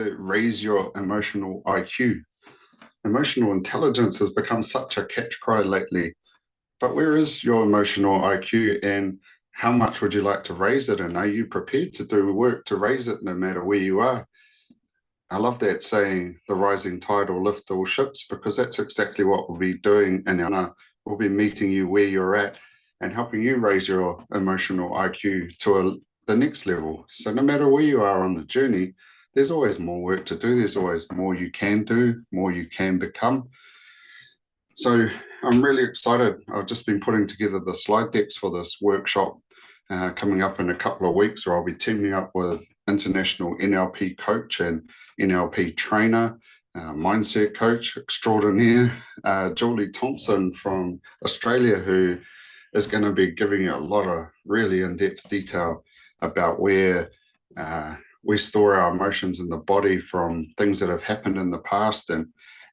raise your emotional IQ. Emotional intelligence has become such a catch cry lately, but where is your emotional IQ and how much would you like to raise it? And are you prepared to do work to raise it no matter where you are? I love that saying, the rising tide will lift all ships, because that's exactly what we'll be doing. And we'll be meeting you where you're at and helping you raise your emotional IQ to the next level. So no matter where you are on the journey, there's always more work to do. There's always more you can do, more you can become. So I'm really excited. I've just been putting together the slide decks for this workshop coming up in a couple of weeks, where I'll be teaming up with international NLP coach and NLP trainer, mindset coach extraordinaire, Julie Thompson from Australia, who is going to be giving you a lot of really in-depth detail about where we store our emotions in the body from things that have happened in the past.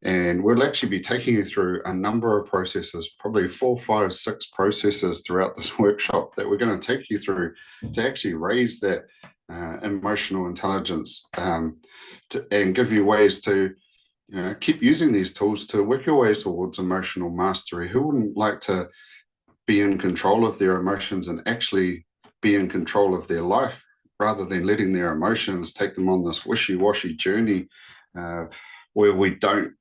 And we'll actually be taking you through a number of processes, probably 4, 5, 6 processes throughout this workshop that we're going to take you through to actually raise that emotional intelligence and give you ways to keep using these tools to work your way towards emotional mastery. Who wouldn't like to be in control of their emotions and actually be in control of their life, rather than letting their emotions take them on this wishy-washy journey where we don't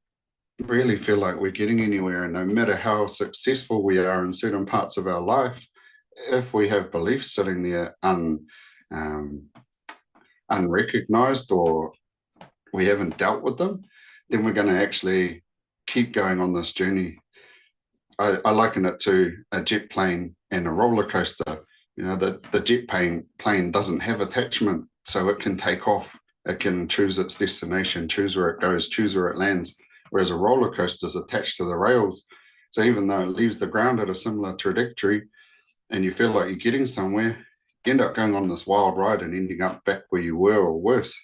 really feel like we're getting anywhere? And no matter how successful we are in certain parts of our life, if we have beliefs sitting there unrecognized, or we haven't dealt with them, then we're going to actually keep going on this journey. I liken it to a jet plane and a roller coaster. The jet plane doesn't have attachment, so it can take off. It can choose its destination, choose where it goes, choose where it lands. Whereas a roller coaster is attached to the rails. So even though it leaves the ground at a similar trajectory and you feel like you're getting somewhere, you end up going on this wild ride and ending up back where you were or worse.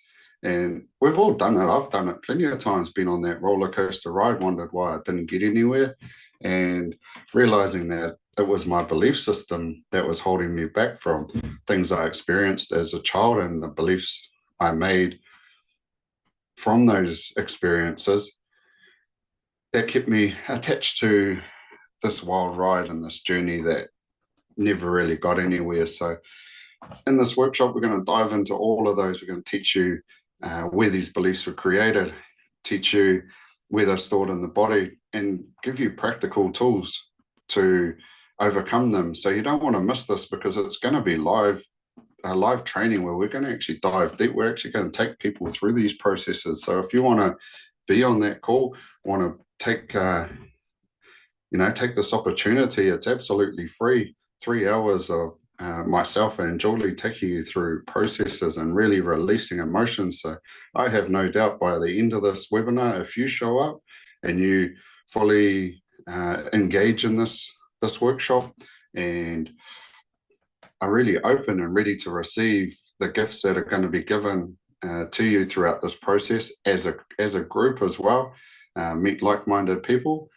And we've all done it. I've done it plenty of times, been on that roller coaster ride, wondered why I didn't get anywhere, and realizing that it was my belief system that was holding me back from things I experienced as a child and the beliefs I made from those experiences that kept me attached to this wild ride and this journey that never really got anywhere. So in this workshop, we're going to dive into all of those. We're going to teach you where these beliefs were created, teach you where they're stored in the body, and give you practical tools to overcome them. So you don't want to miss this, because it's going to be a live training where we're going to actually dive deep. We're actually going to take people through these processes. So if you want to be on that call, want to take this opportunity, it's absolutely free. 3 hours of myself and Julie taking you through processes and really releasing emotions. So I have no doubt by the end of this webinar, if you show up and you fully engage in this workshop and are really open and ready to receive the gifts that are going to be given to you throughout this process as a group as well, meet like-minded people.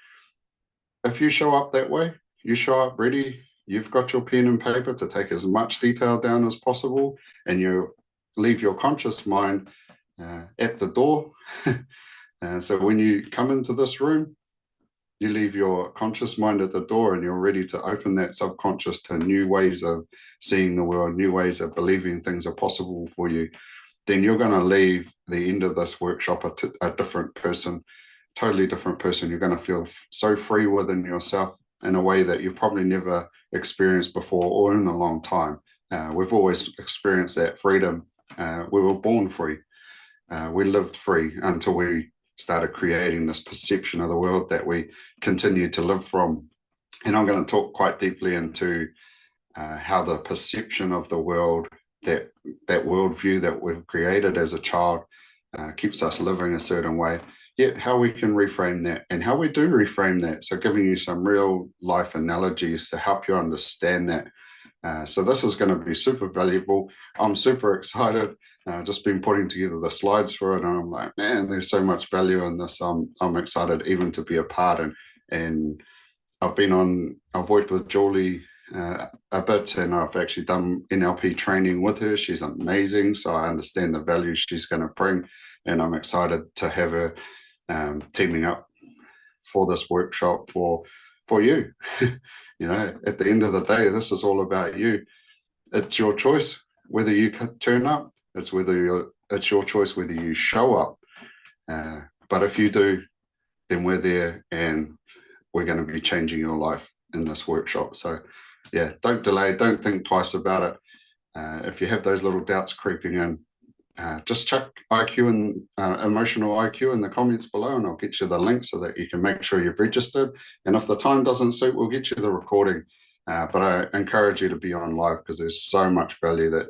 If you show up that way, you show up ready, you've got your pen and paper to take as much detail down as possible, and you leave your conscious mind at the door. So when you come into this room, you leave your conscious mind at the door and you're ready to open that subconscious to new ways of seeing the world, new ways of believing things are possible for you. Then you're going to leave the end of this workshop a different person, totally different person. You're going to feel so free within yourself in a way that you've probably never experienced before or in a long time. We've always experienced that freedom. We were born free. We lived free until we started creating this perception of the world that we continue to live from. And I'm going to talk quite deeply into how the perception of the world, that worldview that we've created as a child, keeps us living a certain way, yet how we can reframe that and how we do reframe that. So giving you some real life analogies to help you understand that. So this is going to be super valuable. I'm super excited. Just been putting together the slides for it, and I'm like, man, there's so much value in this. I'm excited even to be a part. And I've worked with Julie a bit, and I've actually done NLP training with her. She's amazing, so I understand the value she's going to bring. and I'm excited to have her teaming up for this workshop for you. You know, at the end of the day, this is all about you. It's your choice whether you turn up. It's your choice whether you show up. But if you do, then we're there, and we're going to be changing your life in this workshop. So yeah, don't delay, don't think twice about it. If you have those little doubts creeping in, just chuck IQ and emotional IQ in the comments below, and I'll get you the link so that you can make sure you've registered. And if the time doesn't suit, we'll get you the recording. But I encourage you to be on live, because there's so much value that